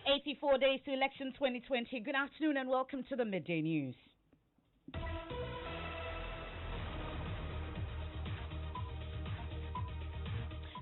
84 days to election 2020. Good afternoon and welcome to the Midday News.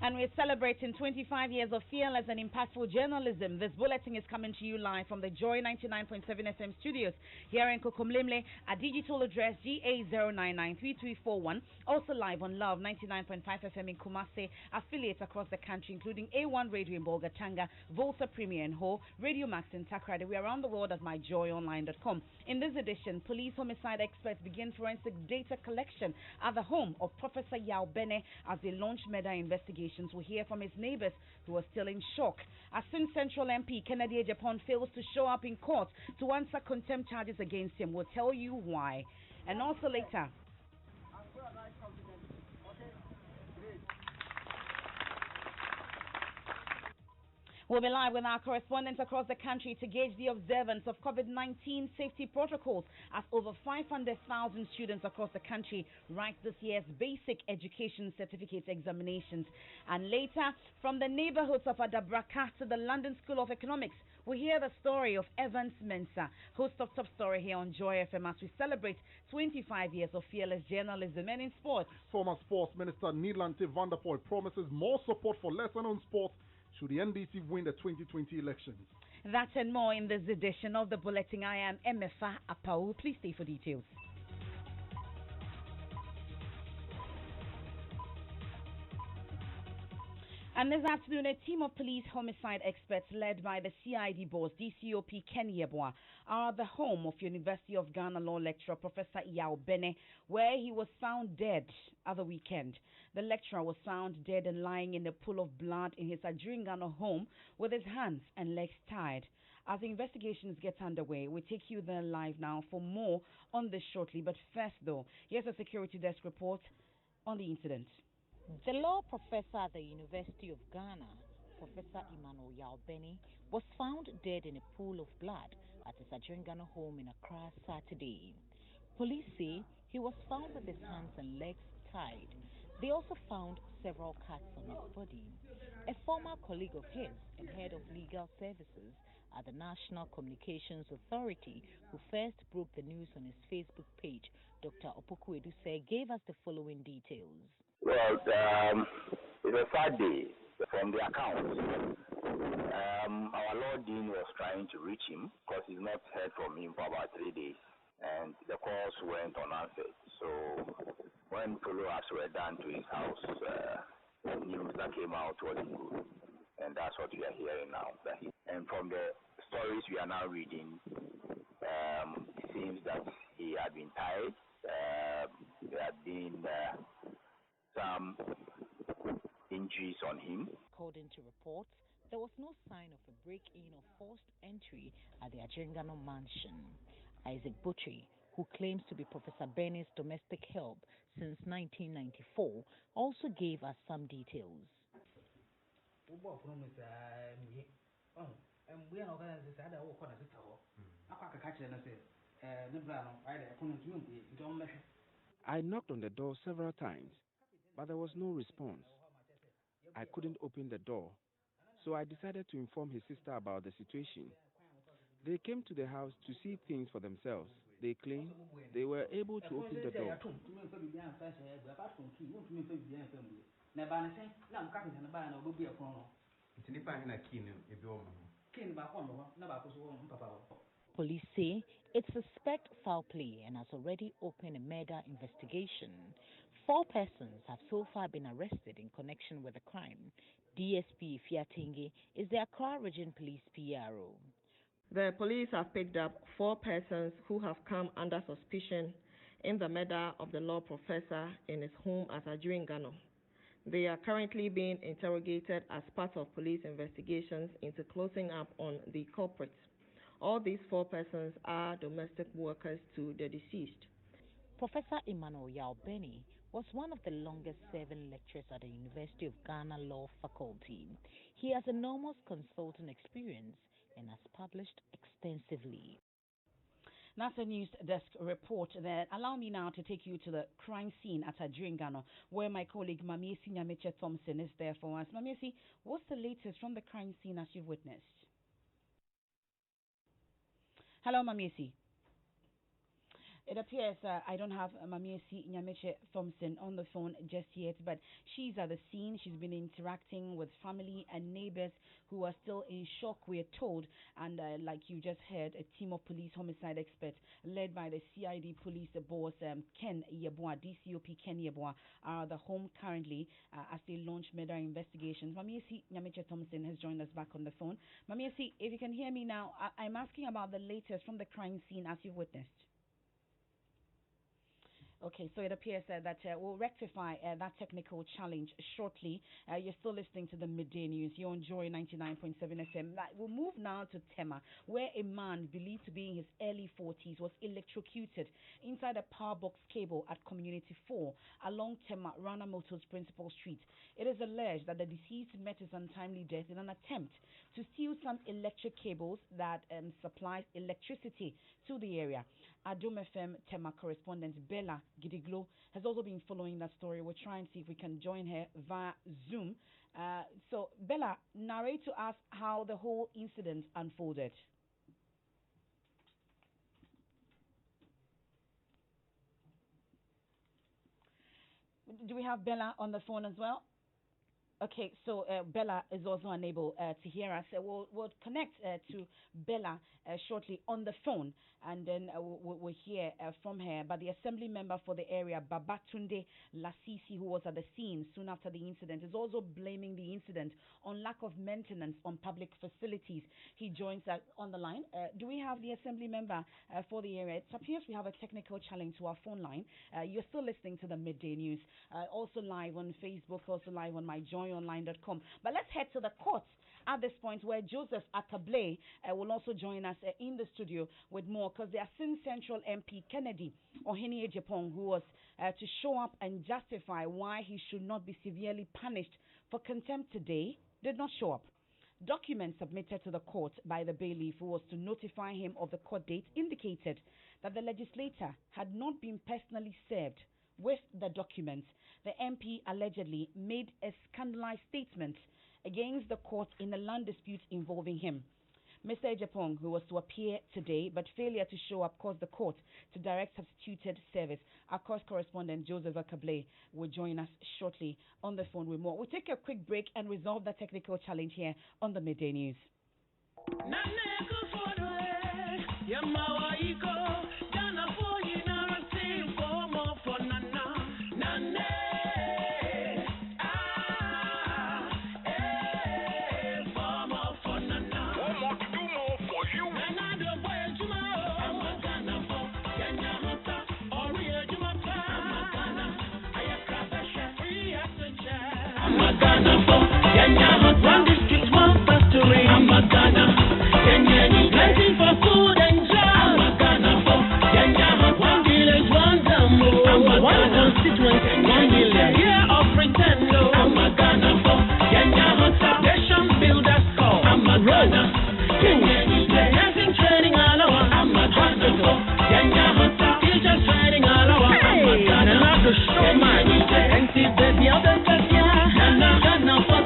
And we're celebrating 25 years of fearless and impactful journalism. This bulletin is coming to you live from the Joy 99.7 FM studios here in Kokomlemle at digital address GA0993341. Also live on Love 99.5 FM in Kumasi, affiliates across the country including A1 Radio in Bolgatanga, Volta Premier in Ho, Radio Max in Takrade. We are around the world at myjoyonline.com. In this edition, police homicide experts begin forensic data collection at the home of Professor Yao Bene as they launch Midday investigation. We'll hear from his neighbors who are still in shock. As Sin Central MP Kennedy Japan fails to show up in court to answer contempt charges against him. We'll tell you why. And also later, we'll be live with our correspondents across the country to gauge the observance of COVID-19 safety protocols as over 500,000 students across the country write this year's basic education certificate examinations. And later, from the neighborhoods of Adabraka to the London School of Economics, we hear the story of Evans Mensah, host of Top Story here on Joy FM as we celebrate 25 years of fearless journalism. And in sports, former Sports Minister Nilante Vanderpoel promises more support for lesser-known sports should the NDC win the 2020 elections. That and more in this edition of the Bulletin. I am Emefa Apawu. Please stay for details. And this afternoon, a team of police homicide experts led by the CID boss, DCOP Ken Yeboah, are at the home of University of Ghana law lecturer Professor Yao Bene, where he was found dead at the weekend. The lecturer was found dead and lying in a pool of blood in his Adringano home with his hands and legs tied. As the investigations get underway, we take you there live now for more on this shortly. But first, though, here's a security desk report on the incident. The law professor at the University of Ghana, Professor Emmanuel Yao Bene, was found dead in a pool of blood at his Adringano home in Accra Saturday. Police say he was found with his hands and legs tied. They also found several cuts on his body. A former colleague of his and head of legal services at the National Communications Authority, who first broke the news on his Facebook page, Dr. Opoku Eduse, gave us the following details. Well, it's a sad day from the accounts. Our Lord Dean was trying to reach him because he's not heard from him for about 3 days, and the calls went unanswered. So when follow-ups were done to his house, news that came out was good, and that's what we are hearing now. And from the stories we are now reading, it seems that he had been tied. There had been some injuries on him. According to reports, there was no sign of a break-in or forced entry at the Adringano mansion. Isaac Butchie, who claims to be Professor Bene's domestic help since 1994, also gave us some details. I knocked on the door several times, but there was no response. I couldn't open the door, so I decided to inform his sister about the situation. They came to the house to see things for themselves. They claim they were able to open the door. Police say it suspects foul play and has already opened a murder investigation. 4 persons have so far been arrested in connection with the crime. DSP Fiatingi is the Accra Region Police PRO. The police have picked up 4 persons who have come under suspicion in the murder of the law professor in his home at Adringano. They are currently being interrogated as part of police investigations into closing up on the culprits. All these 4 persons are domestic workers to the deceased. Professor Emmanuel Yao Bene was one of the longest-serving lecturers at the University of Ghana Law Faculty. He has enormous consulting experience and has published extensively. That's a news desk report there. Allow me now to take you to the crime scene at Adringano, where my colleague Mamiesi Nyameche Thompson is there for us. Mamiesi, what's the latest from the crime scene as you've witnessed? Hello, Mamiesi. It appears I don't have Mamiesi Nyameche Thompson on the phone just yet, but she's at the scene. She's been interacting with family and neighbors who are still in shock, we're told. And like you just heard, a team of police homicide experts led by the CID police boss Ken Yeboah, DCOP Ken Yeboah, are at the home currently as they launch murder investigations. Mamiesi Nyameche Thompson has joined us back on the phone. Mamiesi, if you can hear me now, I'm asking about the latest from the crime scene as you've witnessed. Okay, so it appears that we'll rectify that technical challenge shortly. You're still listening to the Midday News. You're on Joy 99.7 FM. We'll move now to Tema, where a man believed to be in his early 40s was electrocuted inside a power box cable at Community 4 along Tema, Rana Motors Principal Street. It is alleged that the deceased met his untimely death in an attempt to steal some electric cables that supplies electricity to the area. Adom FM Tema correspondent Bella Gidiglo has also been following that story. We'll try and see if we can join her via Zoom. So, Bella, narrate to us how the whole incident unfolded. Do we have Bella on the phone as well? Okay, so Bella is also unable to hear us. We'll connect to Bella shortly on the phone, and then we'll hear from her. But the assembly member for the area, Babatunde Lasisi, who was at the scene soon after the incident, is also blaming the incident on lack of maintenance on public facilities. He joins us on the line. Do we have the assembly member for the area? It appears we have a technical challenge to our phone line. You're still listening to the Midday News, also live on Facebook, also live on myjoyonline.com. But let's head to the courts at this point, where Joseph Akable will also join us in the studio with more, because the Asin Central MP Kennedy Ohini Ejepong, who was to show up and justify why he should not be severely punished for contempt today, did not show up. Documents submitted to the court by the bailiff, who was to notify him of the court date, indicated that the legislator had not been personally served with the documents. The MP allegedly made a scandalized statement against the court in a land dispute involving him. Mr. Ejepong, who was to appear today, but failure to show up, caused the court to direct substituted service. Our court correspondent, Joseph Akable, will join us shortly on the phone with more. We'll take a quick break and resolve the technical challenge here on the Midday News. One district, one factory. I'm a Ghana. Kenya is plenty for food and job. I'm a Ghana for Kenya. One village, one Zambo. I'm a one constituency, 1 million. Year of pretendo. I'm a Ghana for Kenya. Nation builders call. I'm a Ghana. Kenya is nursing training all over. I'm a Ghana for Kenya. Teachers training all over. I'm a Ghana. And I have to show my and see the other Ghana for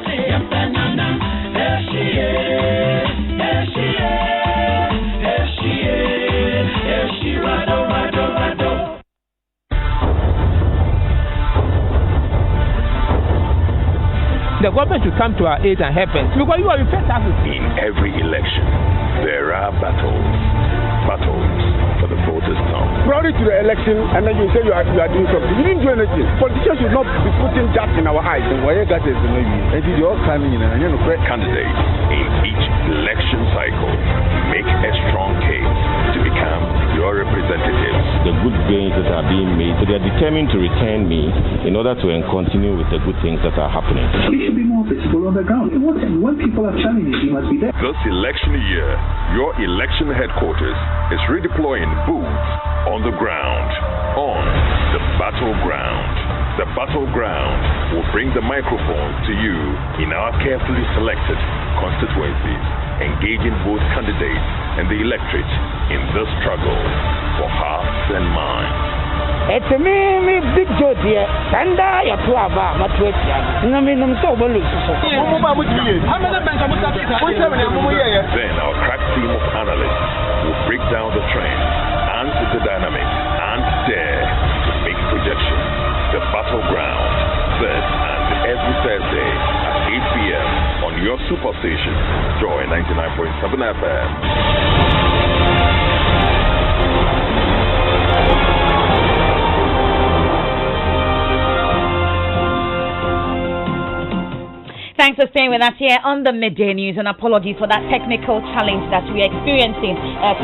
the government should come to our aid and help us, because you are the first African. In every election, there are battles for the voters' tongue. Prior to the election, and then you say you are doing something. You didn't do anything. Politicians should not be putting that in our eyes. And why you got this? And you all coming in, and you know, candidates in each election cycle make a strong case to become your representatives. The good gains that are being made, so they are determined to return me in order to continue with the good things that are happening. You should be more visible on the ground. When people are challenging you, must be there. This election year, your election headquarters is redeploying boots on the ground, on the battleground. The battleground will bring the microphone to you in our carefully selected constituencies, engaging both candidates and the electorate in this struggle for hearts and minds. It's me big joke here. Sanda ya tuaba matwetia. Ngami numso bolu. Then our crack team of analysts will break down the your superstation, Joy 99.7 FM. Thanks for staying with us here on the Midday News, and apologies for that technical challenge that we are experiencing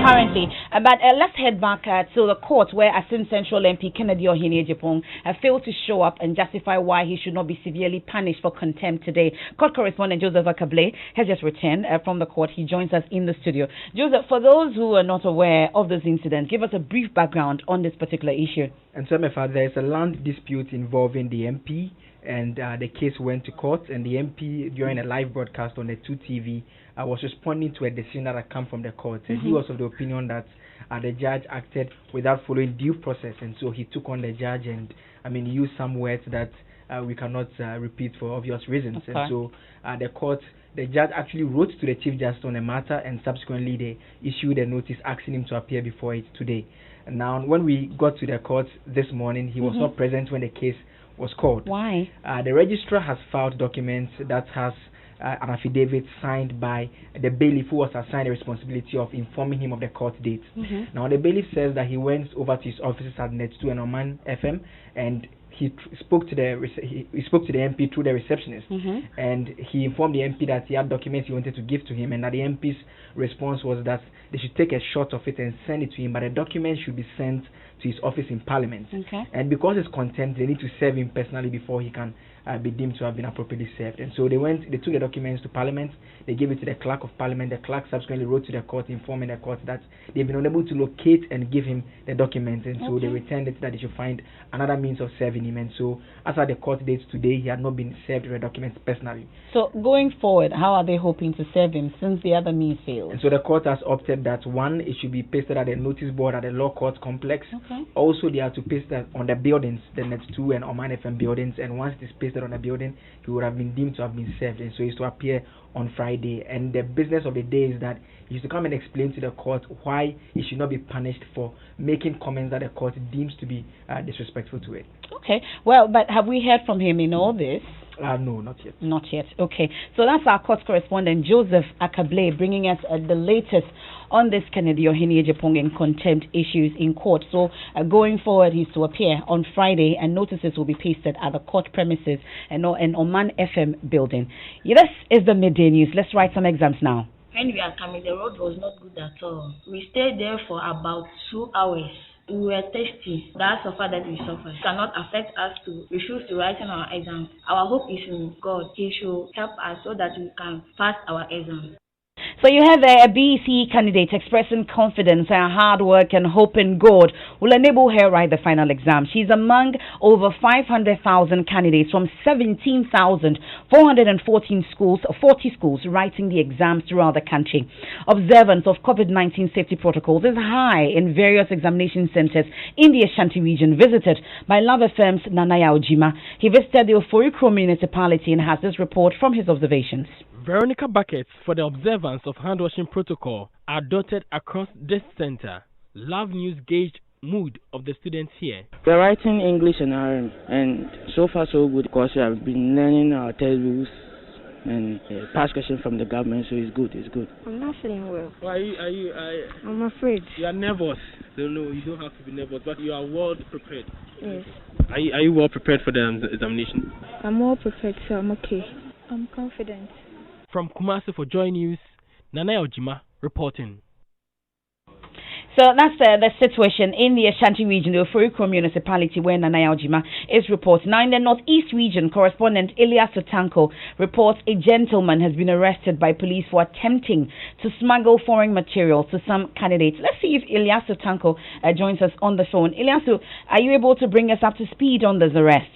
currently. But let's head back to the court where Asin Central MP Kennedy Ohinie-Ejapong failed to show up and justify why he should not be severely punished for contempt today. Court correspondent Joseph Apawu has just returned from the court. He joins us in the studio. Joseph, for those who are not aware of this incident, give us a brief background on this particular issue. And so, there is a land dispute involving the MP, and the case went to court, and the MP, during a live broadcast on the 2TV, was responding to a decision that had come from the court. And he was of the opinion that the judge acted without following due process, and so he took on the judge and, used some words that we cannot repeat for obvious reasons. Okay. And so the judge actually wrote to the Chief Justice on the matter, and subsequently they issued a notice asking him to appear before it today. And now, when we got to the court this morning, he was not present when the case was called. Why? The registrar has filed documents that has an affidavit signed by the bailiff who was assigned the responsibility of informing him of the court date. Now, the bailiff says that he went over to his offices at Net 2 and Oman FM, and he spoke to the MP through the receptionist, and he informed the MP that he had documents he wanted to give to him, and that the MP's response was that they should take a shot of it and send it to him, but the documents should be sent to his office in Parliament. And because it's contempt, they need to serve him personally before he can be deemed to have been appropriately served. And so they took the documents to Parliament, they gave it to the clerk of Parliament. The clerk subsequently wrote to the court informing the court that they've been unable to locate and give him the documents, and so they returned it that they should find another means of serving him. And so as at the court dates today, he had not been served with the documents personally. So going forward, how are they hoping to serve him since the other means failed? And so the court has opted that one, it should be pasted at the notice board at the law court complex. Also, they have to paste that on the buildings, the Net 2 and Oman FM buildings, and once it is pasted on the building, he would have been deemed to have been served, and so he's to appear on Friday. And the business of the day is that he used to come and explain to the court why he should not be punished for making comments that the court deems to be disrespectful to it. Okay, well, but have we heard from him in all this? No, not yet. Not yet. Okay, so that's our court correspondent Joseph Apawu bringing us the latest on this Kennedy Ohinie-Ejapong and contempt issues in court. So going forward, he's to appear on Friday, and notices will be pasted at the court premises and Oman FM building. This is the Midday News. Let's write some exams now. When we are coming, the road was not good at all. We stayed there for about 2 hours. We were thirsty. That suffer that we suffer cannot affect us to refuse to write in our exams. Our hope is in God. He should help us so that we can pass our exams. So you have a BEC candidate expressing confidence and hard work and hope in God will enable her write the final exam. She's among over 500,000 candidates from 17,414 schools, 40 schools writing the exams throughout the country. Observance of COVID-19 safety protocols is high in various examination centers in the Ashanti region, visited by Love FM's Nanaya Ojima. He visited the Oforikro municipality and has this report from his observations. Veronica buckets for the observance of hand-washing protocol are dotted across this center. Love News gauged mood of the students here. We're writing English and RM, and so far so good because we have been learning our textbooks and past questions from the government, so it's good, it's good. I'm not feeling well. Why I'm afraid. You are nervous. No, you don't have to be nervous, but you are well prepared. Yes. Are you well prepared for the examination? I'm well prepared, so I'm okay. I'm confident. From Kumasi for Joy News, Nanaya Ojima reporting. So that's the situation in the Ashanti region, the Oforikro municipality where Nanaya Ojima is reporting. Now in the Northeast region, correspondent Elias Otanko reports a gentleman has been arrested by police for attempting to smuggle foreign material to some candidates. Let's see if Elias Otanko joins us on the phone. Elias, are you able to bring us up to speed on this arrest?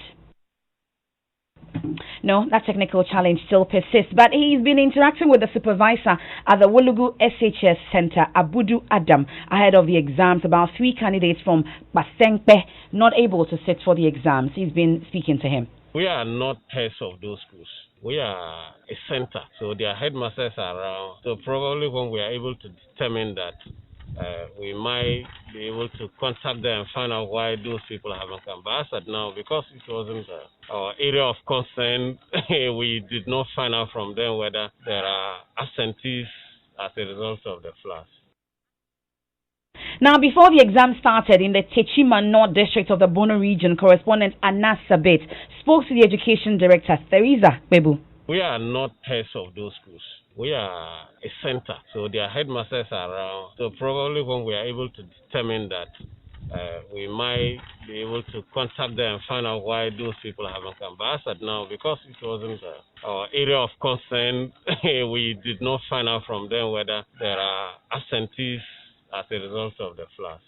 No, that technical challenge still persists, but he's been interacting with the supervisor at the Wolugu SHS Center, Abudu Adam, ahead of the exams. About 3 candidates from Basengpe not able to sit for the exams. He's been speaking to him. We are not heads of those schools. We are a center, so their headmasters are around. So probably when we are able to determine that we might be able to contact them and find out why those people haven't come. But as at now, because it wasn't our area of concern, we did not find out from them whether there are absentees as a result of the floods. Now, before the exam started in the Techima North District of the Bono region, correspondent Anas Sabit spoke to the education director, Theresa Bebu. We are not heads of those schools. We are a center, so their headmasters are around. So probably when we are able to determine that, we might be able to contact them and find out why those people haven't come. But as at now, because it wasn't our area of concern, we did not find out from them whether there are absentees as a result of the floods.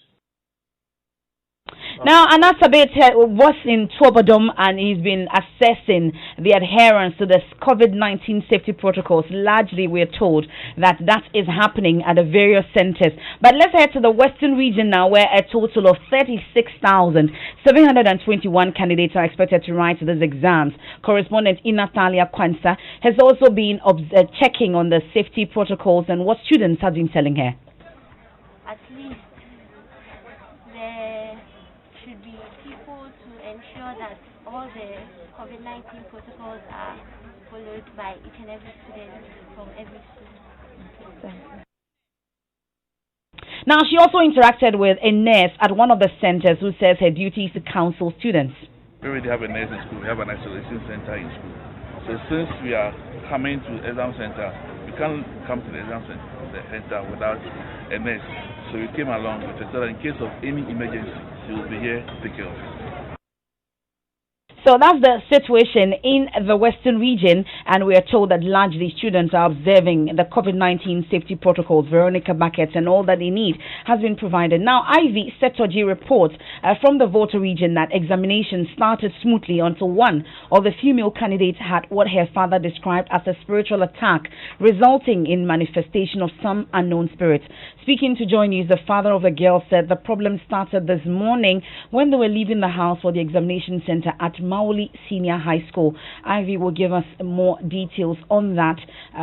Now, Anas Sabit was in Twobodom and he's been assessing the adherence to the COVID-19 safety protocols. Largely, we're told that is happening at the various centers. But let's head to the Western region now, where a total of 36,721 candidates are expected to write these exams. Correspondent Inatalia Kwanza has also been checking on the safety protocols and what students have been telling her. At least there should be people to ensure that all the COVID-19 protocols are followed by each and every student from every school. Now, she also interacted with a nurse at one of the centers who says her duty is to counsel students. We already have a nurse in school. We have an isolation center in school. So since we are coming to exam center, we can't come to the exam center without a nurse. So we came along with it so that in case of any emergency, she will be here to take care of it. So that's the situation in the Western region, and we are told that largely students are observing the COVID-19 safety protocols. Veronica Buckets and all that they need has been provided. Now, Ivy Setoji reports from the Volta region that examinations started smoothly until one of the female candidates had what her father described as a spiritual attack, resulting in manifestation of some unknown spirits. Speaking to Joy News, the father of the girl said the problem started this morning when they were leaving the house for the examination center at Mauli Senior High School. Ivy will give us more details on that,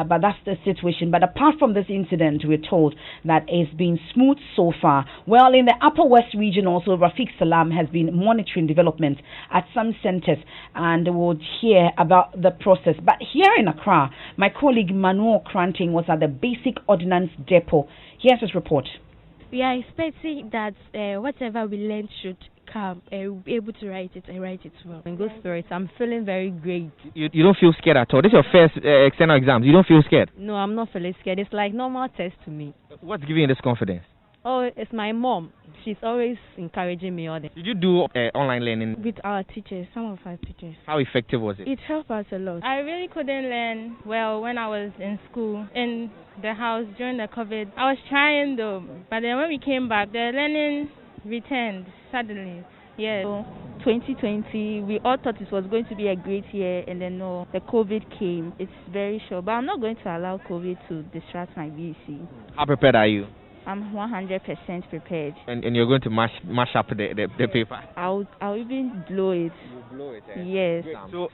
but that's the situation. But apart from this incident, we're told that it's been smooth so far. Well, in the Upper West region also, Rafiq Salam has been monitoring developments at some centers, and we'll hear about the process. But here in Accra, my colleague Manuel Kranting was at the Basic Ordnance Depot. Here's his report. We are expecting that whatever we learn should come, we'll be able to write it and write it well. In good spirits, I'm feeling very great. You don't feel scared at all? This is your first external exams. You don't feel scared? No, I'm not feeling scared. It's like normal test to me. What's giving you this confidence? Oh, it's my mom. She's always encouraging me all the time. Did you do online learning? With our teachers, some of our teachers. How effective was it? It helped us a lot. I really couldn't learn well when I was in school, in the house during the COVID. I was trying though, but then when we came back, the learning returned suddenly. Yes. So 2020, we all thought it was going to be a great year, and then no, the COVID came. It's very short, but I'm not going to allow COVID to distract my BC. How prepared are you? I'm 100% prepared. And you're going to mash up the paper? I'll even blow it. You blow it? Yes. So,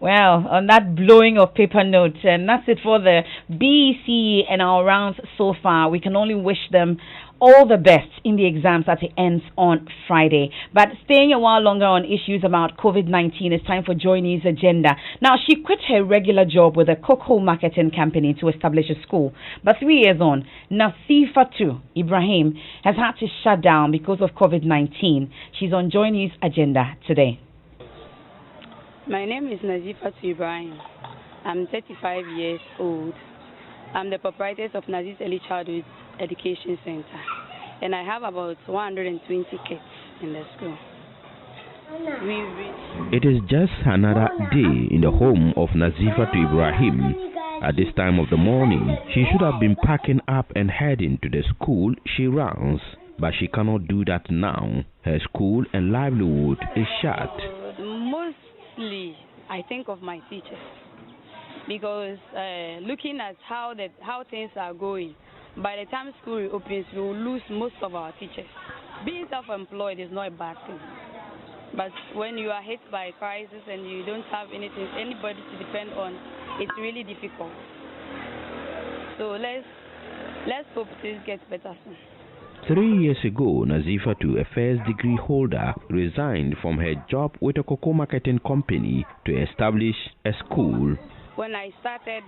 well, on that blowing of paper notes, and that's it for the BEC and our rounds so far. We can only wish them all the best in the exams that it ends on Friday. But staying a while longer on issues about COVID-19, it's time for Joy News Agenda. Now, she quit her regular job with a cocoa marketing company to establish a school. But 3 years on, Nasifatu Ibrahim has had to shut down because of COVID-19. She's on Joy News Agenda today. My name is Nazifatu Ibrahim. I'm 35 years old. I'm the proprietor of Nazis Early Childhood Education Center, and I have about 120 kids in the school. It is just another day in the home of Nazifa to Ibrahim. At this time of the morning, she should have been packing up and heading to the school she runs, but she cannot do that now. Her school and livelihood is shut. Mostly, I think of my teachers, because looking at how things are going, by the time school reopens, we will lose most of our teachers. Being self-employed is not a bad thing, but when you are hit by a crisis and you don't have anybody to depend on, it's really difficult. So let's let's hope things get better soon. 3 years ago, Nazifatu, a first degree holder, resigned from her job with a cocoa marketing company to establish a school. When I started,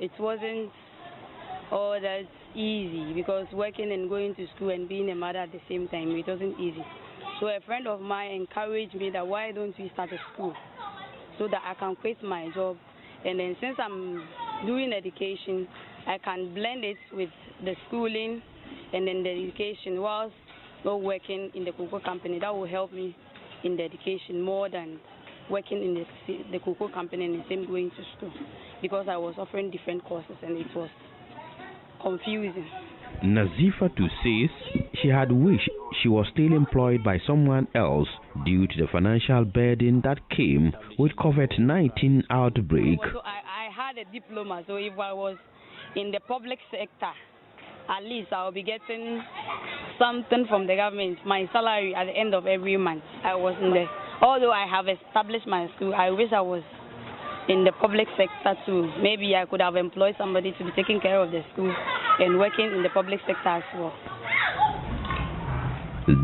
it wasn't all that easy because working and going to school and being a mother at the same time, it wasn't easy. So a friend of mine encouraged me that why don't we start a school so that I can quit my job. And then since I'm doing education, I can blend it with the schooling and then the education whilst not working in the cocoa company. That will help me in the education more than working in the cocoa company and the same going to school, because I was offering different courses and it was confusing. Nazifatu says she had wished she was still employed by someone else due to the financial burden that came with COVID-19 outbreak. So I had a diploma, so if I was in the public sector, at least I'll be getting something from the government, my salary at the end of every month. I was in the, although I have established my school, I wish I was in the public sector too. Maybe I could have employed somebody to be taking care of the school and working in the public sector as well.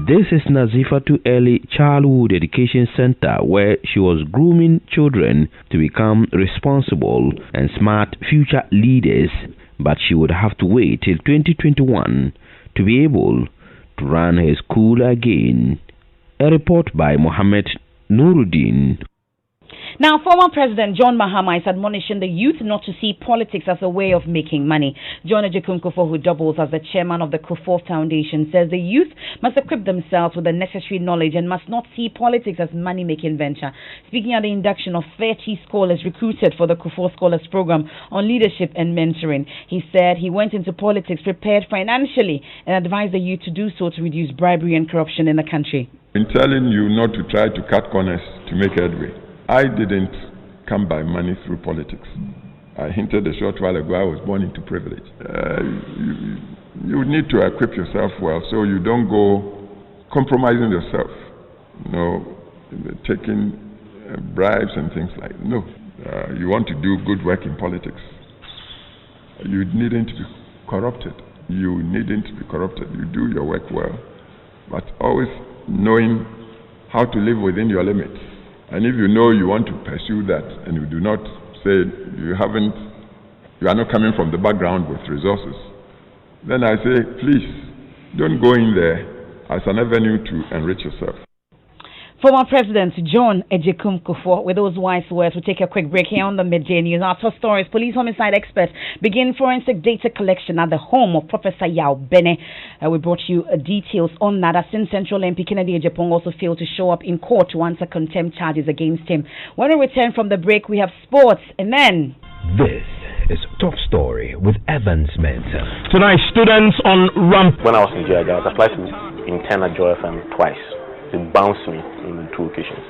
This is Nazifatu Early Childhood Education Center, where she was grooming children to become responsible and smart future leaders, but she would have to wait till 2021 to be able to run her school again. A report by Mohammed Nuruddin. Now, former President John Mahama is admonishing the youth not to see politics as a way of making money. John Ejekumkofo, who doubles as the chairman of the Kufuor Foundation, says the youth must equip themselves with the necessary knowledge and must not see politics as money-making venture. Speaking at the induction of 30 scholars recruited for the Kufuor Scholars Program on leadership and mentoring, he said he went into politics prepared financially and advised the youth to do so to reduce bribery and corruption in the country. I'm telling you not to try to cut corners to make headway. I didn't come by money through politics. I hinted a short while ago I was born into privilege. You need to equip yourself well so you don't go compromising yourself. Taking bribes and things like that. No. You want to do good work in politics. You needn't be corrupted. You do your work well, but always knowing how to live within your limits. And if you know you want to pursue that and you do not say you are not coming from the background with resources, then I say, please, don't go in there as an avenue to enrich yourself. Former President John Ejekumkofo, with those wise words, we'll take a quick break here on the Midday News. Our top stories: police homicide experts begin forensic data collection at the home of Professor Yao Bene. We brought you details on that. As in Central MP Kennedy Ejapong also failed to show up in court to answer contempt charges against him. When we return from the break, we have sports, and then... This is Top Story with Evans Mensa. Tonight, students on ramp. When I was in Jaga, I applied to intern at Joy FM twice. It bounced me in 2 occasions.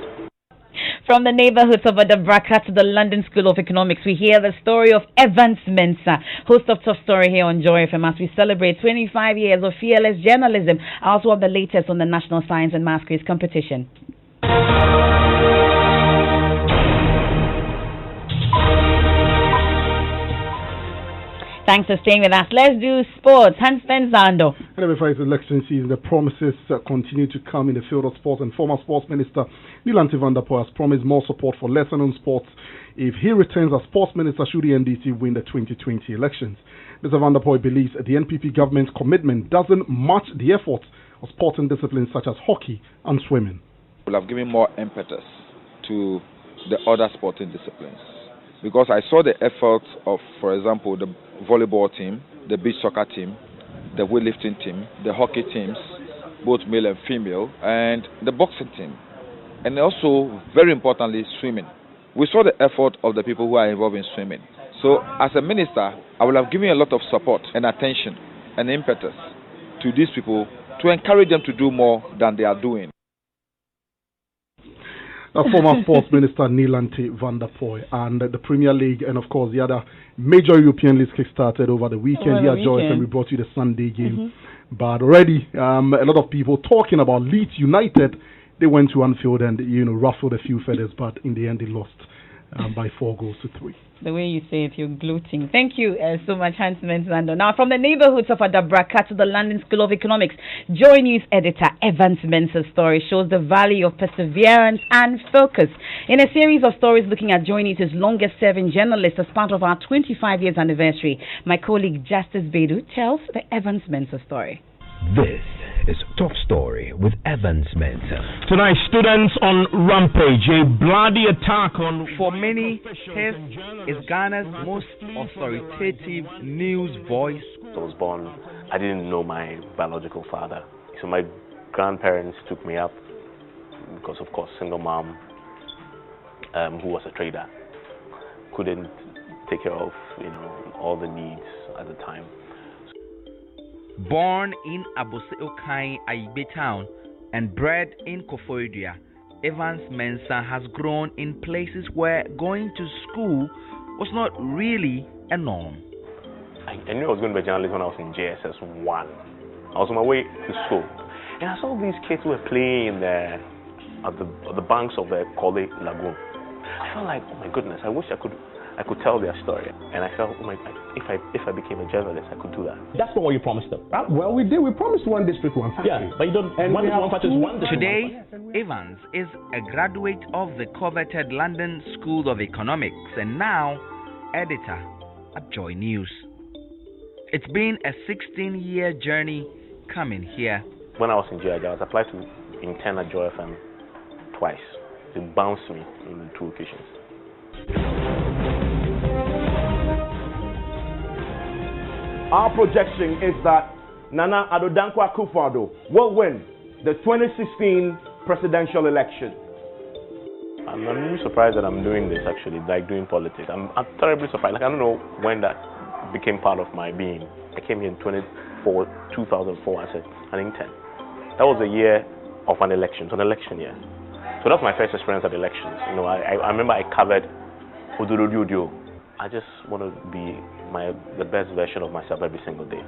From the neighborhoods of Adabraka to the London School of Economics, we hear the story of Evans Mensa, host of Top Story here on Joy FM, as we celebrate 25 years of fearless journalism. Also have the latest on the National Science and Maths Quiz competition. Thanks for staying with us. Let's do sports. Hans Penzando. And before it's election season, the promises continue to come in the field of sports, and former Sports Minister Nilanti van der Poel has promised more support for lesser-known sports if he returns as Sports Minister should the NDC win the 2020 elections. Mr. van der Poel believes the NPP government's commitment doesn't match the efforts of sporting disciplines such as hockey and swimming. We'll have given more impetus to the other sporting disciplines, because I saw the efforts of, for example, the volleyball team, the beach soccer team, the weightlifting team, the hockey teams, both male and female, and the boxing team, and also, very importantly, swimming. We saw the effort of the people who are involved in swimming. So, as a minister, I will have given a lot of support and attention and impetus to these people to encourage them to do more than they are doing. Former Sports Minister Nilanti van der Poel, and the Premier League, and of course the other major European leagues kick-started over the weekend. Here at Joy FM, we brought you the Sunday game. But already, a lot of people talking about Leeds United. They went to Anfield and ruffled a few feathers, but in the end they lost by 4-3. The way you say it, you're gloating. Thank you so much, Hans Mensando. Now, from the neighborhoods of Adabraka to the London School of Economics, Joy News editor Evans Mensah's story shows the value of perseverance and focus. In a series of stories looking at Joy News' longest-serving journalist as part of our 25 years anniversary, my colleague Justice Bedu tells the Evans Mensah story. This is Top Story with Evans Mensah. Tonight, students on rampage, a bloody attack on... For many, his is Ghana's most authoritative news voice. I was born, I didn't know my biological father. So my grandparents took me up because, of course, single mom who was a trader couldn't take care of, all the needs at the time. Born in Abose Okai, Aibe town, and bred in Koforidua, Evans Mensah has grown in places where going to school was not really a norm. I knew I was going to be a journalist when I was in JSS 1. I was on my way to school, and I saw these kids who were playing at the banks of the Kole Lagoon. I felt like, oh my goodness, I wish I could tell their story. And I felt, oh my, if I became a journalist, I could do that. That's not what you promised them. Well, we did. We promised one district, one factory. Yeah, but you don't. And one factory is one district. Today, Evans is a graduate of the coveted London School of Economics and now editor at Joy News. It's been a 16-year journey coming here. When I was in JIJ, I was applied to intern at Joy FM twice. They bounced me on 2 occasions. Our projection is that Nana Addo Dankwa Akufo-Addo will win the 2016 presidential election. I'm really surprised that I'm doing this, actually, like doing politics. I'm terribly surprised. Like, I don't know when that became part of my being. I came here in 2004, I said, I think 10. That was the year of an election, so an election year. So that's my first experience at elections. I remember I covered Udurudio. I just want to be the best version of myself every single day.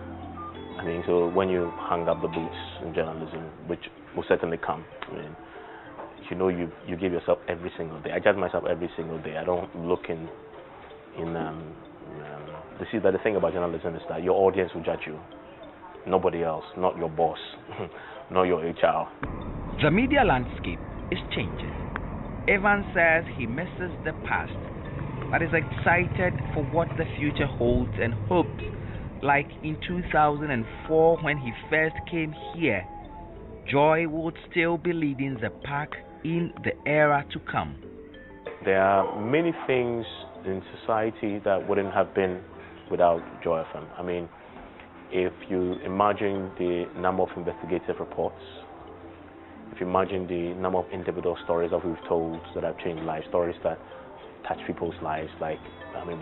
I mean, so when you hang up the boots in journalism, which will certainly come, you give yourself every single day. I judge myself every single day. I don't look in see that the thing about journalism is that your audience will judge you, nobody else, not your boss, not your HR. The media landscape is changing. Evans says he misses the past, but is excited for what the future holds and hopes, like in 2004 when he first came here, Joy would still be leading the pack in the era to come. There are many things in society that wouldn't have been without Joy FM. I mean, if you imagine the number of investigative reports, if you imagine the number of individual stories that we've told that have changed lives, stories that touch people's lives, like, I mean,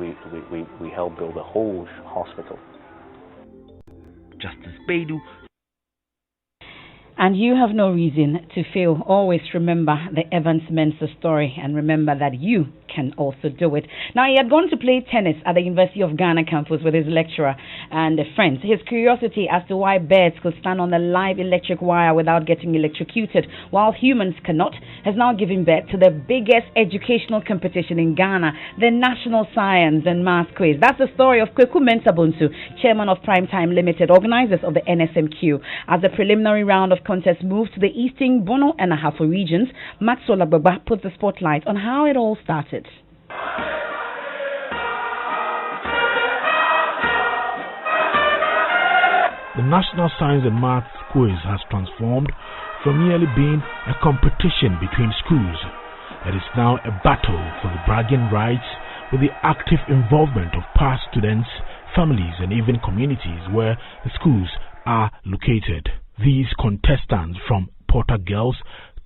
we helped build a whole hospital. Justice Bedu. And you have no reason to fail. Always remember the Evans Mensah story and remember that you can also do it. Now, he had gone to play tennis at the University of Ghana campus with his lecturer and friends. His curiosity as to why birds could stand on a live electric wire without getting electrocuted while humans cannot has now given birth to the biggest educational competition in Ghana, the National Science and Maths Quiz. That's the story of Kweku Mensah Buntu, chairman of Primetime Limited, organizers of the NSMQ. As the preliminary round of contest moved to the Eastern, Bono and Ahafo regions, Maxwell Agbagba put the spotlight on how it all started. The National Science and Maths Quiz has transformed from merely being a competition between schools. It is now a battle for the bragging rights with the active involvement of past students, families and even communities where the schools are located. These contestants from Porter Girls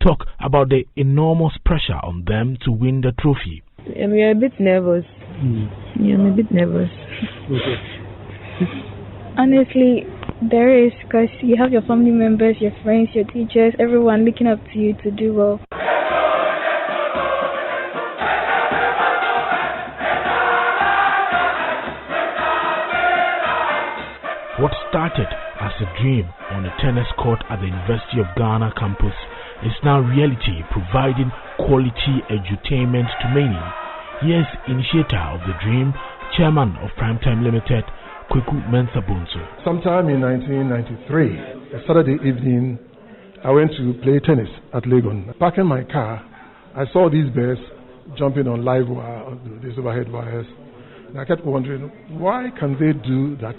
talk about the enormous pressure on them to win the trophy. We are a bit nervous. Yeah, I'm a bit nervous. Honestly, there is, because you have your family members, your friends, your teachers, everyone looking up to you to do well. What started as a dream on a tennis court at the University of Ghana campus is now reality, providing quality edutainment to many. Here's initiator of the dream, chairman of Primetime Limited, Kweku Mensah-Bonsu. Sometime in 1993, a Saturday evening, I went to play tennis at Legon. Parking my car, I saw these birds jumping on live wire, on these overhead wires. And I kept wondering, why can they do that?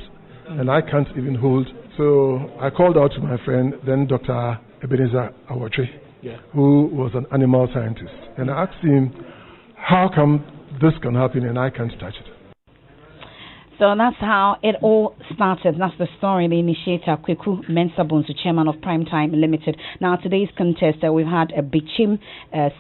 And I can't even hold. So I called out to my friend, then Dr. Ebenezer Awatri, who was an animal scientist. And I asked him, how come this can happen and I can't touch it? So that's how it all started. That's the story. The initiator, Kweku Mensah-Bonsu, chairman of Primetime Limited. Now, today's contest, we've had a Brekum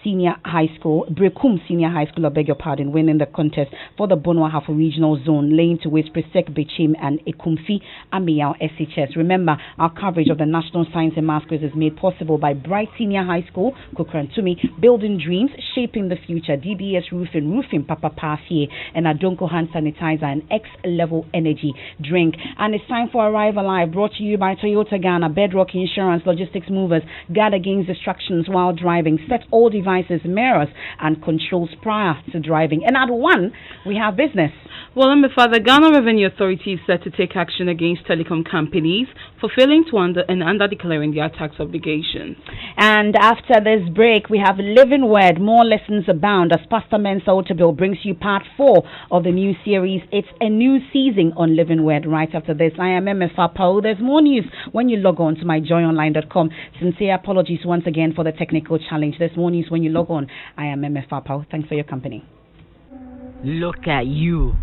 Senior High School, I beg your pardon, winning the contest for the Bonwa Hafo Regional Zone, laying to which Presec Brekum and Ekumfi Amiyao SHS. Remember, our coverage of the National Science and Maths Quiz is made possible by Bright Senior High School, Kukrantumi, Building Dreams, Shaping the Future, DBS Roofing, Papa Parfie, and Adonko Hand Sanitizer, and X-Level Energy Drink. And it's time for Arrive Alive, brought to you by Toyota Ghana, Bedrock Insurance, Logistics Movers. Guard against distractions while driving. Set all devices, mirrors, and controls prior to driving. And at 1, we have business. Well, Emefa, the Ghana Revenue Authority is set to take action against telecom companies for failing to under-declaring their tax obligations. And after this break, we have Living Word, More Lessons Abound, as Pastor Mensah Otabil brings you part 4 of the new series. It's a new season on Living Word. Right after this, I am Emefa Apawu. There's more news when you log on to myjoyonline.com. Sincere apologies once again for the technical challenge. There's more news when you log on. I am Emefa Apawu. Thanks for your company. Look at you.